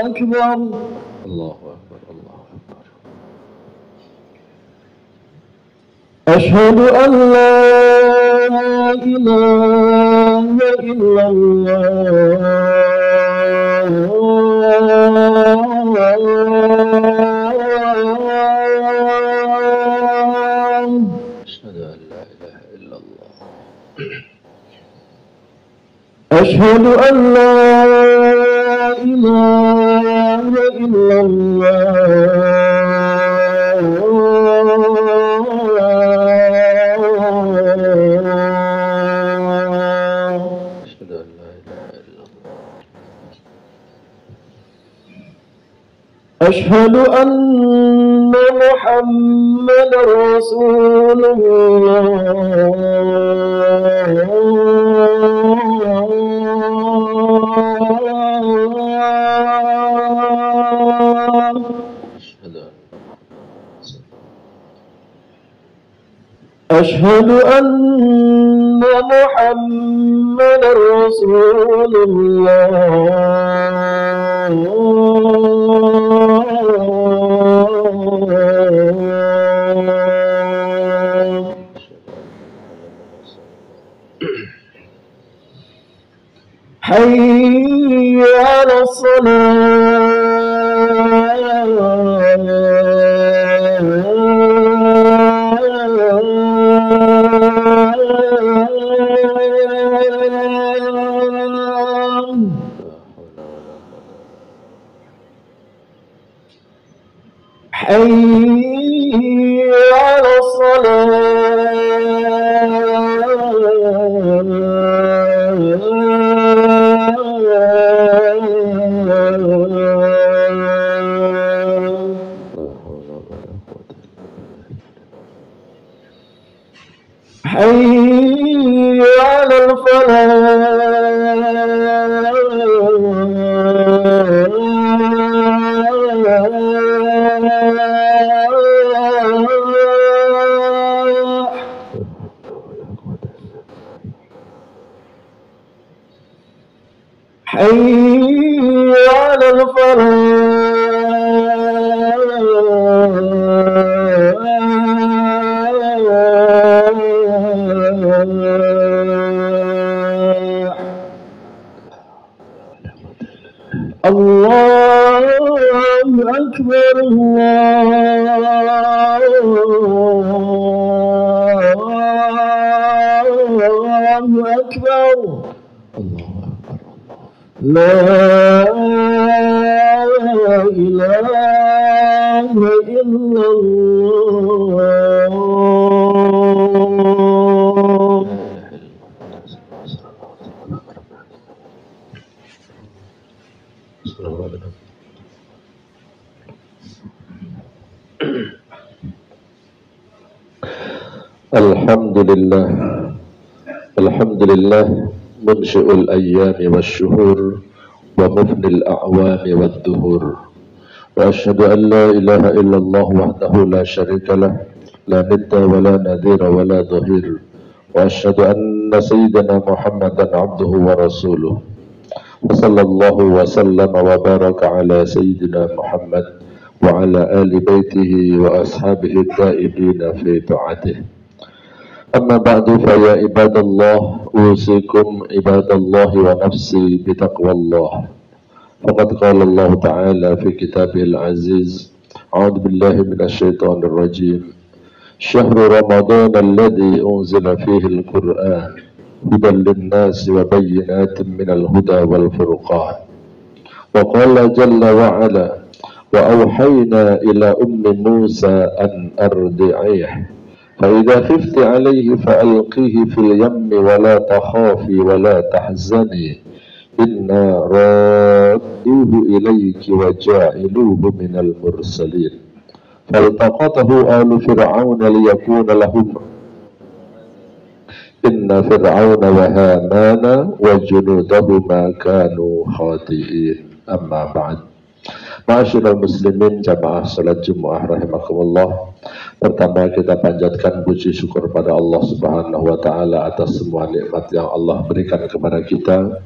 أكبر. الله أكبر. الله أكبر. أشهد أن لا إله إلا الله. أشهد أن لا إله إلا الله. أشهد أن محمد رسول الله. أشهد أن محمد رسول الله. حي على حي على حي على حي على الله أكبر. الله أكبر. لا إله إلا الله. Alhamdulillah. Alhamdulillah munsyu'ul ayyami wasyuhur wa mufnil a'wami wadduhur. Wa ashhadu an la ilaha illallah wahdahu la syarika lah, la nidda wa la nadhira wa la dhahir. Wa ashhadu anna sayyidina Muhammadan abduhu wa rasuluh. Wa sallallahu wa sallama wa baraka ala sayyidina Muhammad wa ala ali baitihi wa ashabihi taibina fi ta'atih. أما بعد فيا عباد الله أوصيكم عباد الله ونفسي بتقوى الله. فقد قال الله تعالى في كتابه العزيز: أعوذ بالله من الشيطان الرجيم. شهر رمضان الذي أنزل فيه القرآن هدى للناس وبينات من الهدى والفرقان. وقال جل وعلا: وأوحينا إلى أم موسى أن أرضعيه فإذا خفت عليه فألقيه في اليم ولا تخافي ولا تحزني إنا رادوه إليك وجاعلوه من المرسلين فالتقطه آل فرعون ليكون لهم إن فرعون وهامان وجنودهما كانوا خاطئين. أما بعد. Ma'asyiral muslimin jamaah salat Jumat rahimakumullah. Pertama, kita panjatkan puji syukur pada Allah Subhanahu wa Ta'ala atas semua nikmat yang Allah berikan kepada kita.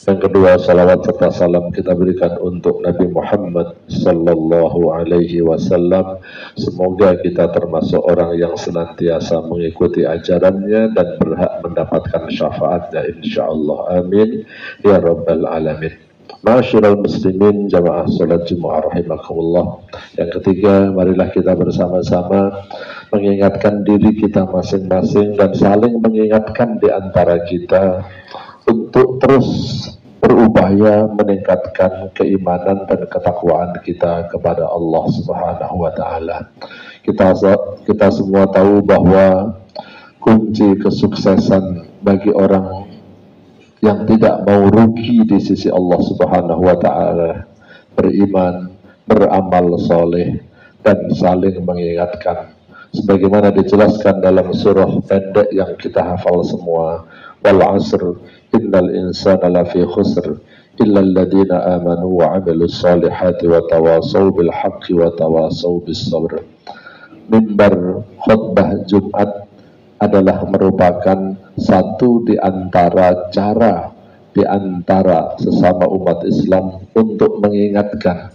Yang kedua, salawat serta salam kita berikan untuk Nabi Muhammad Sallallahu Alaihi Wasallam. Semoga kita termasuk orang yang senantiasa mengikuti ajarannya dan berhak mendapatkan syafaatnya, insyaAllah. Amin ya Rabbal Alamin. Ma'asyiral muslimin, jamaah salat Jumat rahimakumullah. Yang ketiga, marilah kita bersama-sama mengingatkan diri kita masing-masing dan saling mengingatkan di antara kita untuk terus berupaya meningkatkan keimanan dan ketakwaan kita kepada Allah Subhanahu wa Ta'ala. Kita semua tahu bahwa kunci kesuksesan bagi orang yang tidak mau rugi di sisi Allah Subhanahu wa Ta'ala beriman, beramal soleh, dan saling mengingatkan. Sebagaimana dijelaskan dalam surah pendek yang kita hafal semua, wal asr innal insana lafi khusr illa alladhina amanu wa amilus salihati wa tawasaw bil haqqi wa tawasaw bis sabr. Mimbar khutbah Jumat adalah merupakan satu di antara cara di antara sesama umat Islam untuk mengingatkan,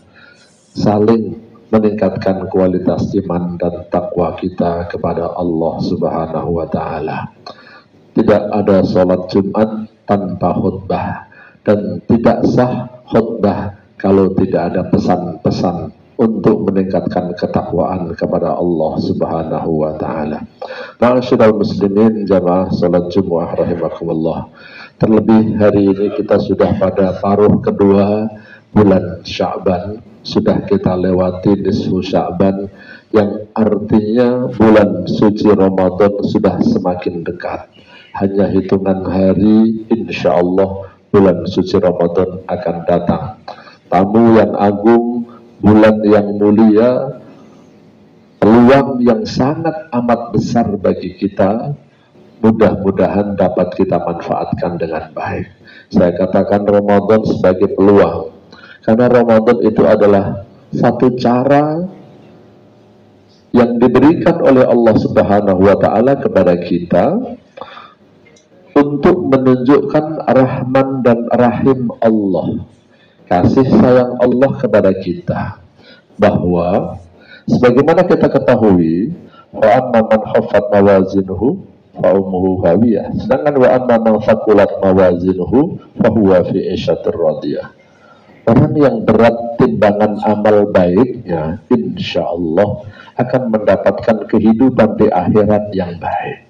saling meningkatkan kualitas iman dan takwa kita kepada Allah Subhanahu wa Ta'ala. Tidak ada sholat Jumat tanpa khutbah, dan tidak sah khutbah kalau tidak ada pesan-pesan untuk meningkatkan ketakwaan kepada Allah Subhanahu wa Ta'ala. Ma'asyiral muslimin, jamaah salat Jumat rahimakumullah. Terlebih hari ini kita sudah pada paruh kedua bulan Sya'ban, sudah kita lewati nisfu Sya'ban, yang artinya bulan suci Ramadan sudah semakin dekat. Hanya hitungan hari, insya Allah bulan suci Ramadan akan datang. Tamu yang agung, bulan yang mulia, peluang yang sangat amat besar bagi kita, mudah-mudahan dapat kita manfaatkan dengan baik. Saya katakan Ramadan sebagai peluang, karena Ramadan itu adalah satu cara yang diberikan oleh Allah Subhanahu wa Ta'ala kepada kita untuk menunjukkan rahman dan rahim Allah, kasih sayang Allah kepada kita, bahwa sebagaimana kita ketahui, wa amma man khaffat mawazinuhu fa ummuhu hawiyah, sedangkan wa amma man thaqulat mawazinuhu fa huwa fi 'ishatir radiyah. Orang yang berat timbangan amal baiknya, insya Allah akan mendapatkan kehidupan di akhirat yang baik.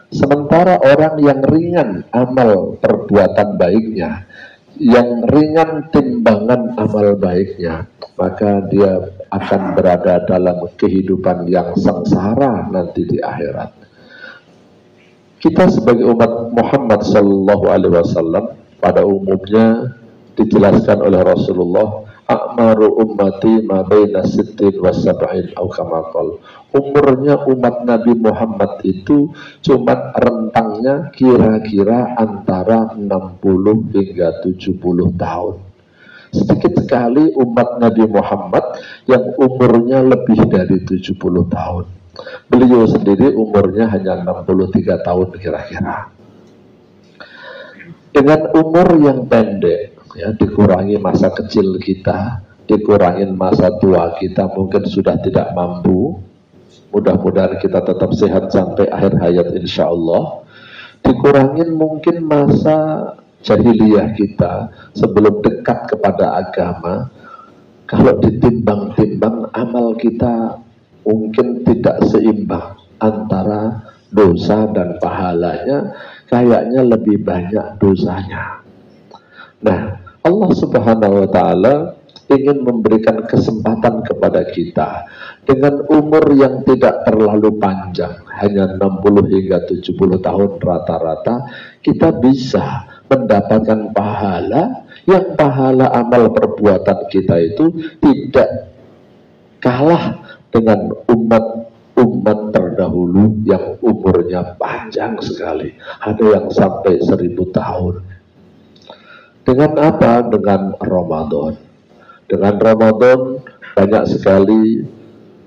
Sementara orang yang ringan amal perbuatan baiknya, yang ringan timbangan amal baiknya, maka dia akan berada dalam kehidupan yang sengsara nanti di akhirat. Kita sebagai umat Muhammad Sallallahu Alaihi Wasallam pada umumnya dijelaskan oleh Rasulullah, a'maru ummati ma baina sittin wa sab'in au kama qala. Umurnya umat Nabi Muhammad itu cuma rentangnya kira-kira antara 60 hingga 70 tahun. Sedikit sekali umat Nabi Muhammad yang umurnya lebih dari 70 tahun. Beliau sendiri umurnya hanya 63 tahun kira-kira. Dengan umur yang pendek, ya, dikurangi masa kecil kita, dikurangin masa tua kita, mungkin sudah tidak mampu. Mudah-mudahan kita tetap sehat sampai akhir hayat insya Allah. Dikurangin mungkin masa jahiliyah kita sebelum dekat kepada agama. Kalau ditimbang-timbang amal kita mungkin tidak seimbang antara dosa dan pahalanya, kayaknya lebih banyak dosanya. Nah, Allah Subhanahu wa Ta'ala ingin memberikan kesempatan kepada kita dengan umur yang tidak terlalu panjang, hanya 60 hingga 70 tahun rata-rata, kita bisa mendapatkan pahala yang pahala amal perbuatan kita itu tidak kalah dengan umat terdahulu yang umurnya panjang sekali, ada yang sampai 1000 tahun. Dengan apa? Dengan Ramadan. Dengan Ramadan banyak sekali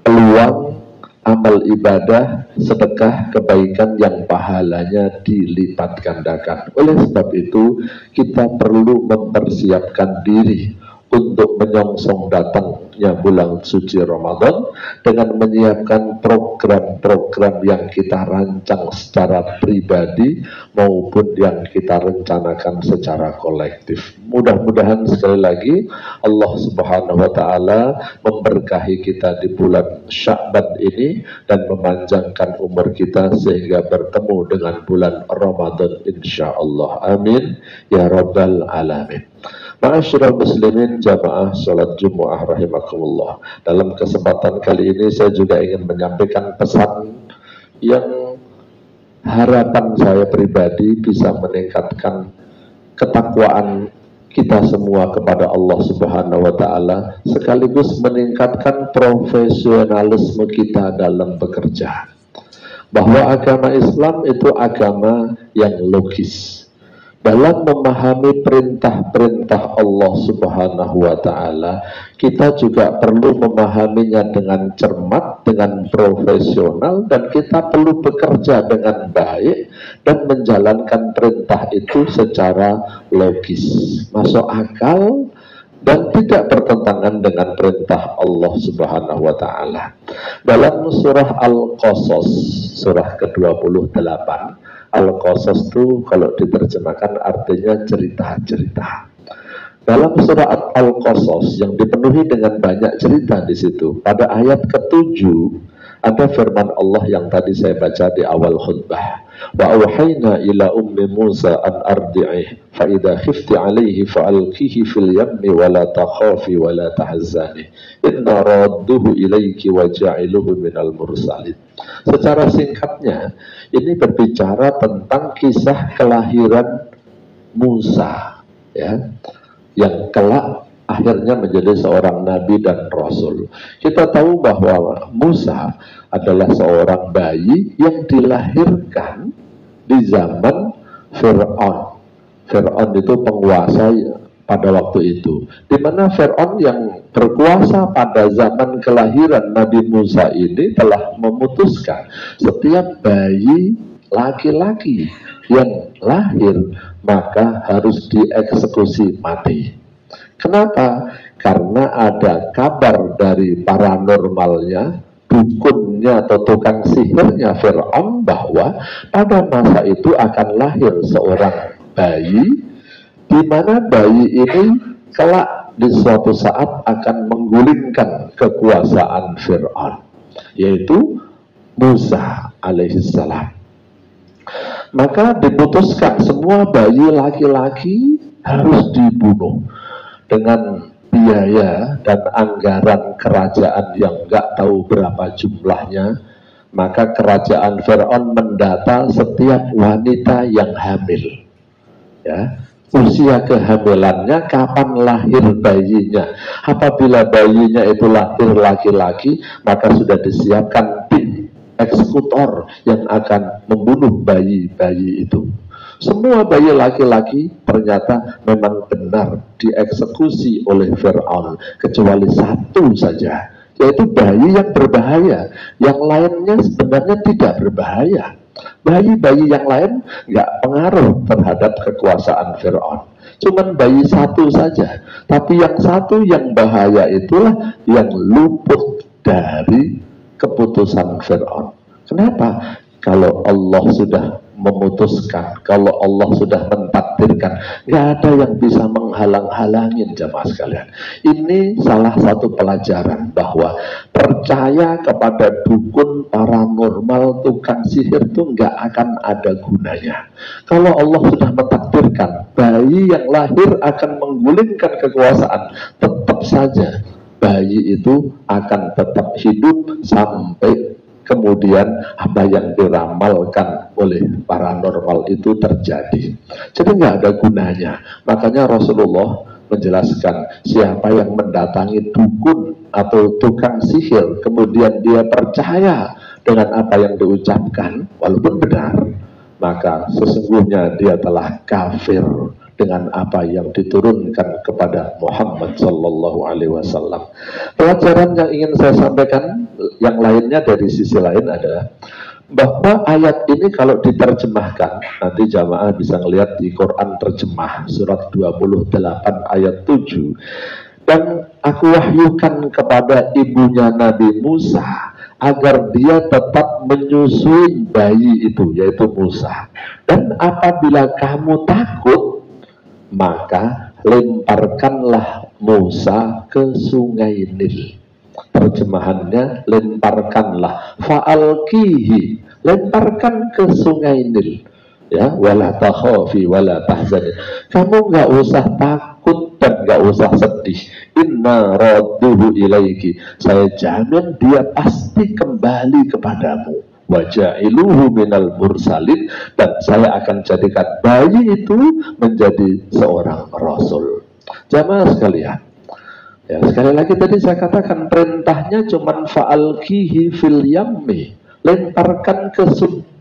peluang amal ibadah, sedekah, kebaikan yang pahalanya dilipat gandakan. Oleh sebab itu, kita perlu mempersiapkan diri untuk menyongsong datangnya bulan suci Ramadan dengan menyiapkan program-program yang kita rancang secara pribadi maupun yang kita rencanakan secara kolektif. Mudah-mudahan sekali lagi Allah Subhanahu wa Ta'ala memberkahi kita di bulan Sya'ban ini dan memanjangkan umur kita sehingga bertemu dengan bulan Ramadan insyaallah. Amin ya rabbal alamin. Ma'asyiral muslimin jamaah salat Jumat rahimakumullah. Dalam kesempatan kali ini saya juga ingin menyampaikan pesan yang harapan saya pribadi bisa meningkatkan ketakwaan kita semua kepada Allah Subhanahu wa Ta'ala, sekaligus meningkatkan profesionalisme kita dalam bekerja. Bahwa agama Islam itu agama yang logis. Dalam memahami perintah-perintah Allah Subhanahu wa Ta'ala, kita juga perlu memahaminya dengan cermat, dengan profesional, dan kita perlu bekerja dengan baik dan menjalankan perintah itu secara logis, masuk akal, dan tidak bertentangan dengan perintah Allah Subhanahu wa Ta'ala. Dalam surah Al-Qasas, surah ke-28, Al-Qasas itu kalau diterjemahkan artinya cerita-cerita. Dalam surah Al-Qasas yang dipenuhi dengan banyak cerita di situ, pada ayat ke-7 ada firman Allah yang tadi saya baca di awal khutbah. Wa auhayna ila ummi Musa an ardi'ih fa idza khifti 'alaihi fa alqihi fil yammi wa la takhafi wa la tahzani inna radduhu ilayki wa ja'iluhu minal mursalin. Secara singkatnya ini berbicara tentang kisah kelahiran Musa, ya, yang kelak akhirnya menjadi seorang nabi dan rasul. Kita tahu bahwa Musa adalah seorang bayi yang dilahirkan di zaman Fir'aun. Fir'aun itu penguasa pada waktu itu, di mana Fir'aun yang berkuasa pada zaman kelahiran Nabi Musa ini telah memutuskan setiap bayi laki-laki yang lahir maka harus dieksekusi mati. Kenapa? Karena ada kabar dari paranormalnya, dukunnya atau tukang sihirnya Fir'aun bahwa pada masa itu akan lahir seorang bayi di mana bayi ini kelak di suatu saat akan menggulingkan kekuasaan Fir'aun, yaitu Musa alaihissalam. Maka diputuskan semua bayi laki-laki harus dibunuh dengan biaya dan anggaran kerajaan yang nggak tahu berapa jumlahnya. Maka kerajaan Fir'aun mendata setiap wanita yang hamil, ya, usia kehamilannya, kapan lahir bayinya. Apabila bayinya itu lahir laki-laki, maka sudah disiapkan tim eksekutor yang akan membunuh bayi-bayi itu. Semua bayi laki-laki ternyata memang benar dieksekusi oleh Fir'aun, kecuali satu saja, yaitu bayi yang berbahaya. Yang lainnya sebenarnya tidak berbahaya. Bayi-bayi yang lain nggak pengaruh terhadap kekuasaan Fir'aun. Cuman bayi satu saja. Tapi yang satu yang bahaya itulah yang luput dari keputusan Fir'aun. Kenapa? Kalau Allah sudah memutuskan, kalau Allah sudah mentakdirkan, nggak ada yang bisa menghalang-halangin jamaah sekalian. Ini salah satu pelajaran bahwa percaya kepada dukun, paranormal, tukang sihir itu nggak akan ada gunanya. Kalau Allah sudah mentakdirkan bayi yang lahir akan menggulingkan kekuasaan, tetap saja bayi itu akan tetap hidup sampai kemudian apa yang diramalkan oleh paranormal itu terjadi. Jadi nggak ada gunanya. Makanya Rasulullah menjelaskan, siapa yang mendatangi dukun atau tukang sihir kemudian dia percaya dengan apa yang diucapkan walaupun benar, maka sesungguhnya dia telah kafir dengan apa yang diturunkan kepada Muhammad Sallallahu Alaihi Wasallam. Pelajaran yang ingin saya sampaikan yang lainnya dari sisi lain adalah bahwa ayat ini kalau diterjemahkan, nanti jamaah bisa ngelihat di Quran terjemah surat 28 ayat 7. Dan aku wahyukan kepada ibunya Nabi Musa agar dia tetap menyusui bayi itu, yaitu Musa. Dan apabila kamu takut, maka lemparkanlah Musa ke sungai Nil. Terjemahannya, lemparkanlah, fa'alkihi, lemparkan ke sungai Nil, ya, wala takhafi wala tahzani, kamu nggak usah takut dan nggak usah sedih, inna radduhu ilaiki, saya jamin dia pasti kembali kepadamu, waja'iluhu minal mursalin, dan saya akan jadikan bayi itu menjadi seorang rasul. Jamaah sekalian, ya, sekali lagi tadi saya katakan perintahnya cuman fa'alkihi fil yammi, lemparkan ke sungai.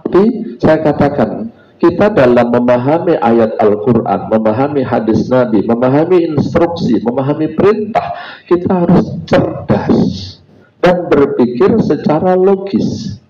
Tapi saya katakan kita dalam memahami ayat Al-Quran, memahami hadis Nabi, memahami instruksi, memahami perintah, kita harus cerdas dan berpikir secara logis.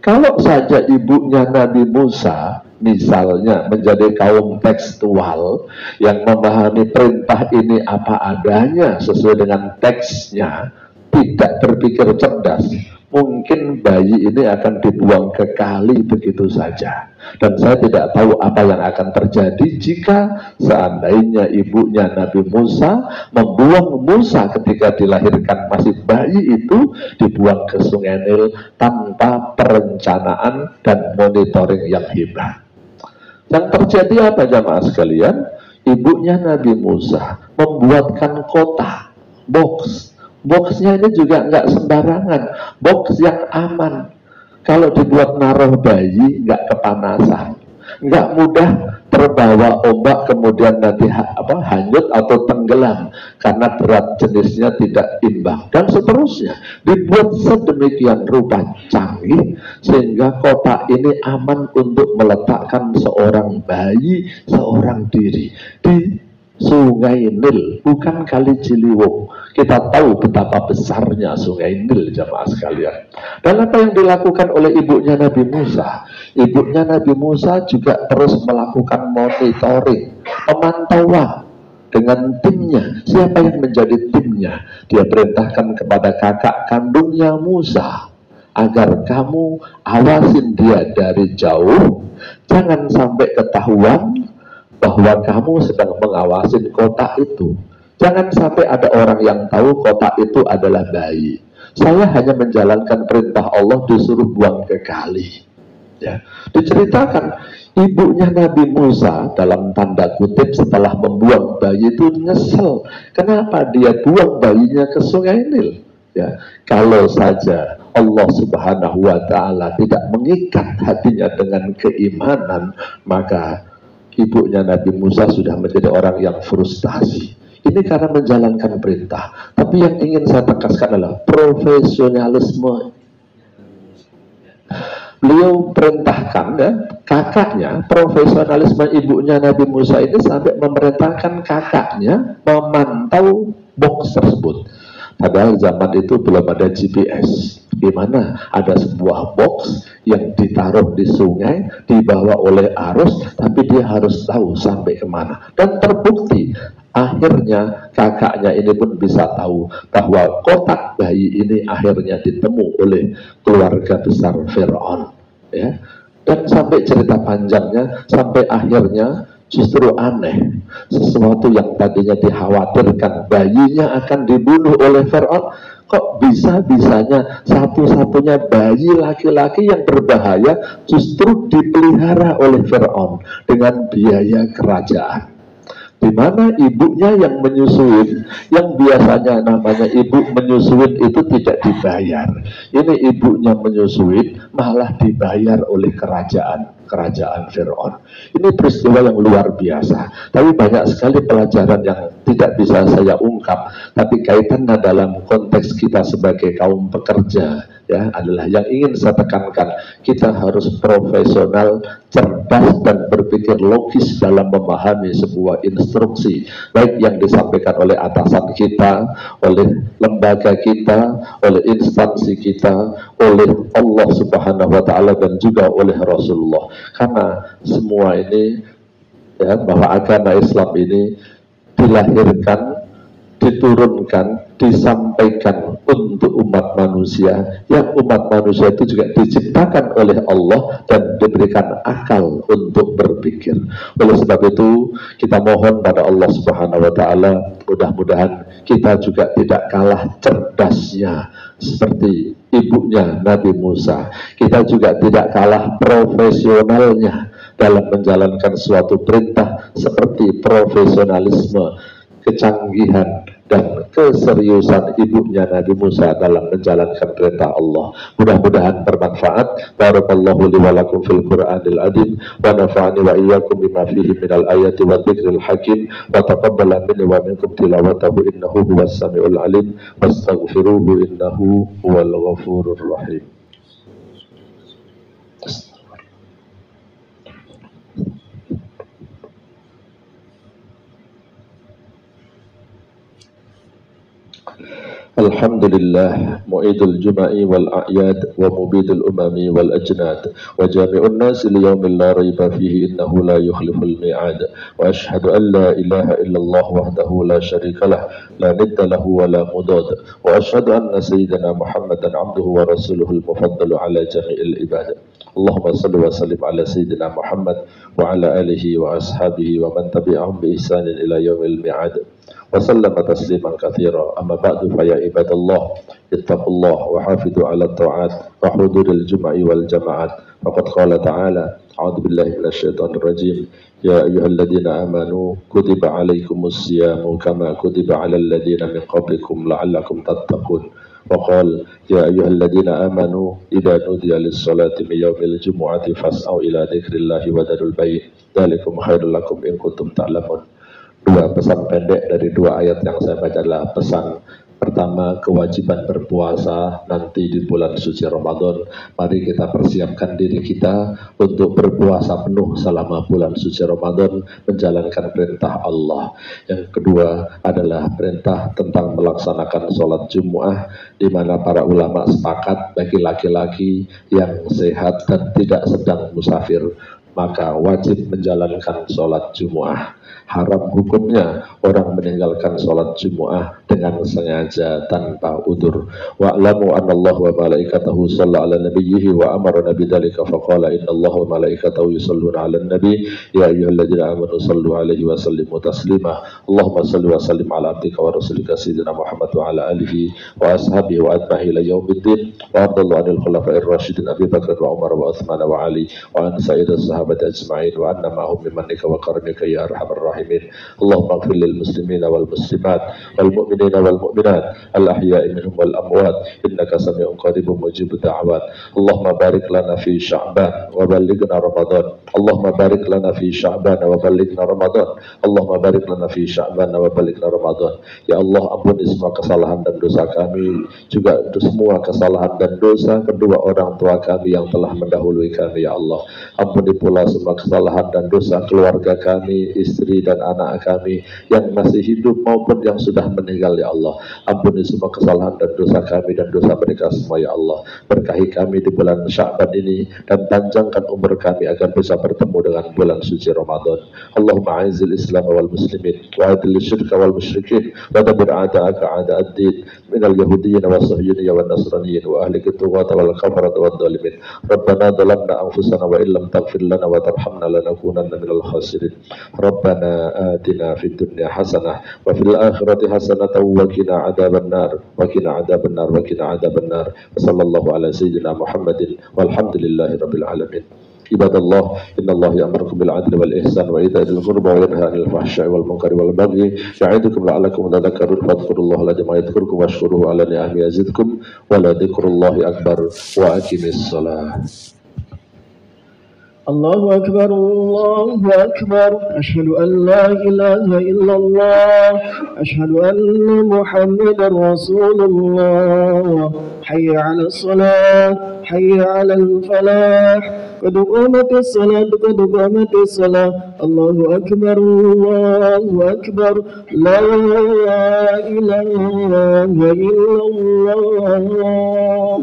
Kalau saja ibunya Nabi Musa misalnya menjadi kaum tekstual yang memahami perintah ini apa adanya sesuai dengan teksnya, tidak berpikir cerdas, mungkin bayi ini akan dibuang ke kali begitu saja. Dan saya tidak tahu apa yang akan terjadi jika seandainya ibunya Nabi Musa membuang Musa ketika dilahirkan masih bayi itu, dibuang ke sungai Nil tanpa perencanaan dan monitoring yang hebat. Yang terjadi apa jamaah sekalian? Ibunya Nabi Musa membuatkan kotak, box. Boxnya ini juga nggak sembarangan, box yang aman. Kalau dibuat naruh bayi nggak kepanasan, nggak mudah terbawa ombak kemudian nanti hanyut atau tenggelam karena berat jenisnya tidak imbang, dan seterusnya. Dibuat sedemikian rupa canggih sehingga kotak ini aman untuk meletakkan seorang bayi, seorang diri di sungai Nil, bukan Kali Ciliwung. Kita tahu betapa besarnya sungai Nil jamaah sekalian. Dan apa yang dilakukan oleh ibunya Nabi Musa? Ibunya Nabi Musa juga terus melakukan monitoring, pemantauan dengan timnya. Siapa yang menjadi timnya? Dia perintahkan kepada kakak kandungnya Musa agar kamu awasin dia dari jauh, jangan sampai ketahuan bahwa kamu sedang mengawasin kotak itu. Jangan sampai ada orang yang tahu kotak itu adalah bayi. Saya hanya menjalankan perintah Allah, disuruh buang ke kali. Ya. Diceritakan ibunya Nabi Musa dalam tanda kutip setelah membuang bayi itu nyesel. Kenapa dia buang bayinya ke sungai Nil? Ya. Kalau saja Allah Subhanahu wa Ta'ala tidak mengikat hatinya dengan keimanan, maka ibunya Nabi Musa sudah menjadi orang yang frustasi. Ini karena menjalankan perintah. Tapi yang ingin saya tegaskan adalah profesionalisme. Beliau perintahkan, ya, kakaknya, profesionalisme ibunya Nabi Musa ini sampai memerintahkan kakaknya memantau box tersebut. Padahal zaman itu belum ada GPS. Gimana ada sebuah box yang ditaruh di sungai, dibawa oleh arus, tapi dia harus tahu sampai kemana. Dan terbukti, akhirnya kakaknya ini pun bisa tahu bahwa kotak bayi ini akhirnya ditemu oleh keluarga besar Fir'aun. Ya. Dan sampai cerita panjangnya, sampai akhirnya justru aneh, sesuatu yang tadinya dikhawatirkan bayinya akan dibunuh oleh Fir'aun, kok bisa-bisanya satu-satunya bayi laki-laki yang berbahaya justru dipelihara oleh Fir'aun dengan biaya kerajaan. Di mana ibunya yang menyusuin, yang biasanya namanya ibu menyusuin itu tidak dibayar. Ini ibunya menyusuin malah dibayar oleh kerajaan Fir'aun. Ini peristiwa yang luar biasa. Tapi banyak sekali pelajaran yang tidak bisa saya ungkap, tapi kaitannya dalam konteks kita sebagai kaum pekerja ya adalah yang ingin saya tekankan, kita harus profesional, cerdas dan berpikir logis dalam memahami sebuah instruksi, baik yang disampaikan oleh atasan kita, oleh lembaga kita, oleh instansi kita, oleh Allah Subhanahu wa taala dan juga oleh Rasulullah. Karena semua ini, ya, bahwa agama Islam ini dilahirkan, diturunkan, disampaikan untuk umat manusia, yang umat manusia itu juga diciptakan oleh Allah dan diberikan akal untuk berpikir. Oleh sebab itu kita mohon pada Allah Subhanahu wa taala, mudah-mudahan kita juga tidak kalah cerdasnya seperti ibunya Nabi Musa. Kita juga tidak kalah profesionalnya dalam menjalankan suatu perintah seperti profesionalisme, kecanggihan dan keseriusan ibunya Nabi Musa dalam menjalankan perintah Allah. Mudah-mudahan bermanfaat. Barakallahu li wa lakum fil Qur'anil azim wa nafa'ani wa iyyakum bima fihi minal ayati wa dzikril hakim wa taqabbala minni wa minkum tilawatahu innahu huwas samiul alim wastaghfiruhu innahu huwal ghafurur rahim. Alhamdulillah mu'idul juma'i wal a'yad wa mubidul umami wal ajnad wa jami'un nasi liyawmin la rayba fihi innahu la yukhliful mi'ad wa ashhadu an la ilaha illallah wahdahu la sharika lah la nidda lahu wa la mudad wa ashhadu anna sayyidina Muhammadan abduhu wa rasuluhul mufaddalu ala jami'il ibad. Allahumma salli wa sallim ala sayyidina Muhammad wa ala alihi wa ashabihi wa man tabi'ahum bi ihsanin ila yaumil mi'ad wa sallama tasliman katsira. Amma ba'du fa ya ibadallah ittaqullah wa hafidhu ala ta'at wa huduril jum'i wal jama'at. Faqad qala ta'ala a'udzu billahi minasyaitonir rajim ya ayyuhalladzina amanu kutiba alaikumus siyamu kama kutiba alal ladzina min qablikum la'allakum tattaqun. وقال يا أيها الذين آمنوا إذا نودي للصلاة من يوم الجمعة فاسعوا إلى ذكر الله وذروا البيع ذلكم خير لكم إن كنتم تعلمون. Dua pesan pendek dari dua ayat yang saya baca adalah pesan pertama, kewajiban berpuasa nanti di bulan suci Ramadan. Mari kita persiapkan diri kita untuk berpuasa penuh selama bulan suci Ramadan, menjalankan perintah Allah. Yang kedua adalah perintah tentang melaksanakan sholat Jumu'ah, di mana para ulama sepakat bagi laki-laki yang sehat dan tidak sedang musafir maka wajib menjalankan sholat Jumu'ah. Haram hukumnya orang meninggalkan sholat Jumu'ah dengan sengaja tanpa udur. Wa'lamu anna Allah wa malaikatahu shalla ala nabiyyihi wa amara nabi dhalika faqala inna Allah wa malaikatahu yusalluna ala nabi ya ayyuhalladzina amanu sallu alaihi wa sallimu taslima. Allahumma salli wa sallim ala abdika wa rasulika sayyidina Muhammad wa ala alihi wa ashabihi wa atbahi ila yaumiddin wa ardallahu anil khulafa'ir rasyidin Abi Bakr wa Umar wa Utsman wa Ali wa an sayyidis sahabati ajma'in wa anna ma'hum bimannika wa karimika ya arhamar rahimin. Allahumma ighfir lil muslimina wal muslimat wal mu'minina wal mu'minat al ahya'i minhum wal amwat innaka sami'un qaribun mujibud da'awat. Allahumma barik lana fi Sya'ban wa ballighna Ramadan. Allahumma barik lana fi Sya'ban wa ballighna Ramadan. Allahumma barik lana fi Sya'ban wa ballighna Ramadan. Ya Allah, ampuni semua kesalahan dan dosa kami, juga semua kesalahan dan dosa kedua orang tua kami yang telah mendahului kami. Ya Allah, ampuni pula semua kesalahan dan dosa keluarga kami, istri dan anak kami yang masih hidup maupun yang sudah meninggal. Ya Allah, ampuni semua kesalahan dan dosa kami dan dosa mereka semua. Ya Allah, berkahi kami di bulan Sya'ban ini dan panjangkan umur kami agar bisa bertemu dengan bulan suci Ramadan. Allahumma a'izzil Islam wal muslimin wa adil syirka wal musyrikin wa dabir a'da'aka a'da'ad din minal yahudiyyin wa sahyuniyyin wa nasraniyyin wa ahli kituwata wal kafarat wa dhalimin. Rabbana dhalamna anfusana wa illam taghfir lana wa tarhamna lanakunanna minal khasirin. Rabbana atina fid dunya hasanah wa fil akhirati hasanatan wa qina adzaban nar wa qina adzaban nar wa qina adzaban nar. Sallallahu ala sayyidina Muhammadin walhamdulillahi rabbil alamin. Ibadallah, innallaha ya'murukum bil 'adli wal ihsan wa ita'il qurba wa yanha 'anil fahsya'i wal munkari wal baghi ya'idukum la'allakum tadhakkarun fadhkurullaha alladzi yadhkurukum washkuruhu 'ala ni'amihi yazidkum wa la dzikrullahi akbar wa aqimis shalah. الله أكبر الله أكبر أشهد أن لا إله إلا الله أشهد أن محمدا رسول الله حي على الصلاة حي على الفلاح قد قامت الصلاة قد قامت الصلاة الله أكبر الله أكبر لا إله إلا الله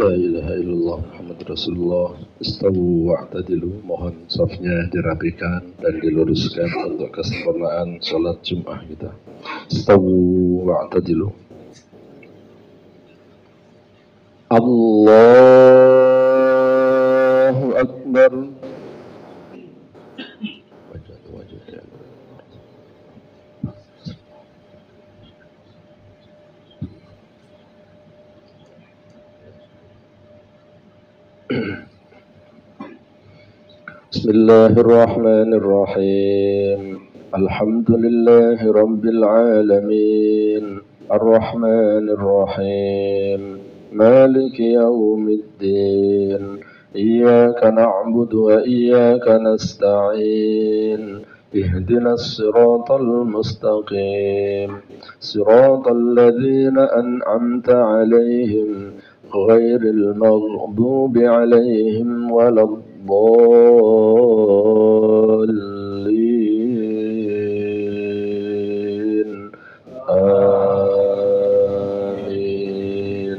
لا إله إلا الله Muhammad Rasulullah. Istawu wa'tadilu. Mohon safnya dirapikan dan diluruskan untuk kesempurnaan sholat Jum'ah kita. Istawu wa'tadilu. Allahu Akbar. بسم الله الرحمن الرحيم الحمد لله رب العالمين الرحمن الرحيم مالك يوم الدين إياك نعبد وإياك نستعين اهدنا الصراط المستقيم صراط الذين أنعمت عليهم غير المغضوب عليهم ولا الضالين آمين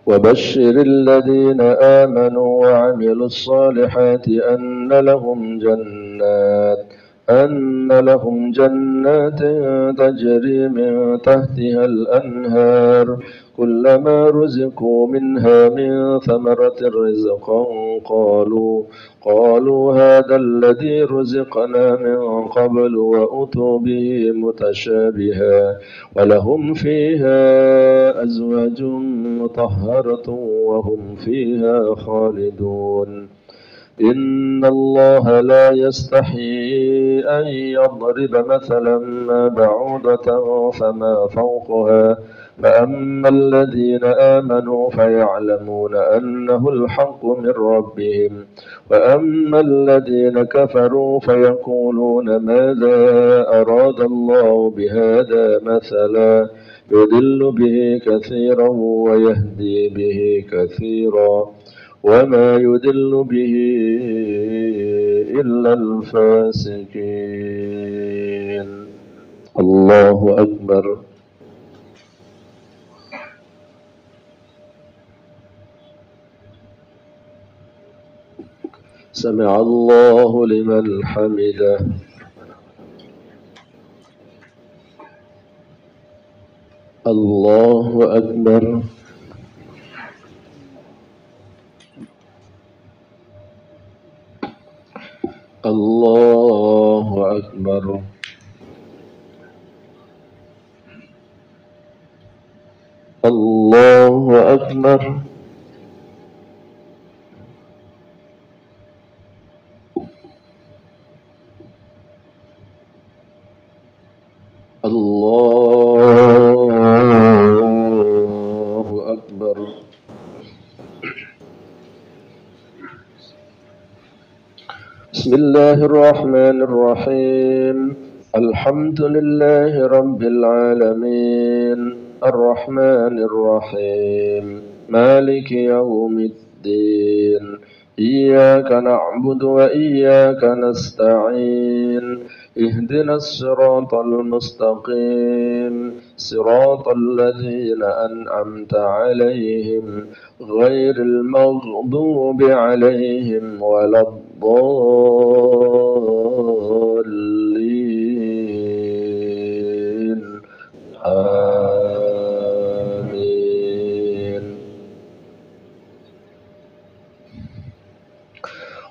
وبشر الذين آمنوا وعملوا الصالحات أن لهم جنات تجري من تحتها الأنهار كلما رزقوا منها من ثمرة رزقا قالوا هذا الذي رزقنا من قبل وأتوا به متشابها ولهم فيها أزواج مطهرة وهم فيها خالدون إن الله لا يستحيي أن يضرب مثلا ما بعوضة فما فوقها فأما الذين آمنوا فيعلمون أنه الحق من ربهم وأما الذين كفروا فيقولون ماذا أراد الله بهذا مثلا يضل به كثيرا ويهدي به كثيرا وما يضل به إلا الفاسقين الله أكبر سمع الله لمن حمده الله أكبر الله أكبر الله أكبر الله أكبر بسم الله الرحمن الرحيم الحمد لله رب العالمين الرحمن الرحيم مالك يوم الدين إياك نعبد وإياك نستعين اهدنا الصراط المستقيم صراط الذين أنعمت عليهم غير المغضوب عليهم ولا الضالين آمين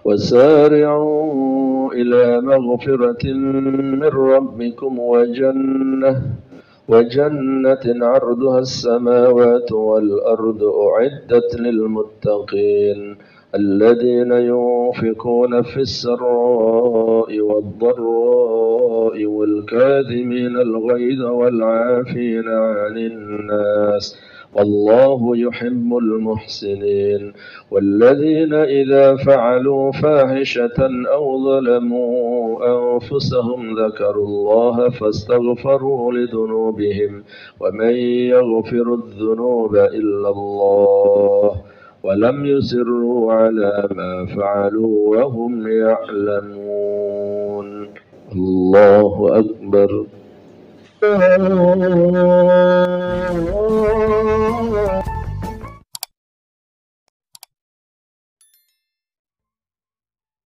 وسارعوا إلى مغفرة من ربكم وجنة عرضها السماوات والأرض أعدت للمتقين الذين ينفقون في السراء والضراء والكاظمين الغيظ والعافين عن الناس والله يحب المحسنين. والذين إذا فعلوا فاحشة أو ظلموا أنفسهم ذكروا الله فاستغفروا لذنوبهم ومن يغفر الذنوب إلا الله ولم يصروا على ما فعلوا وهم يعلمون. الله أكبر.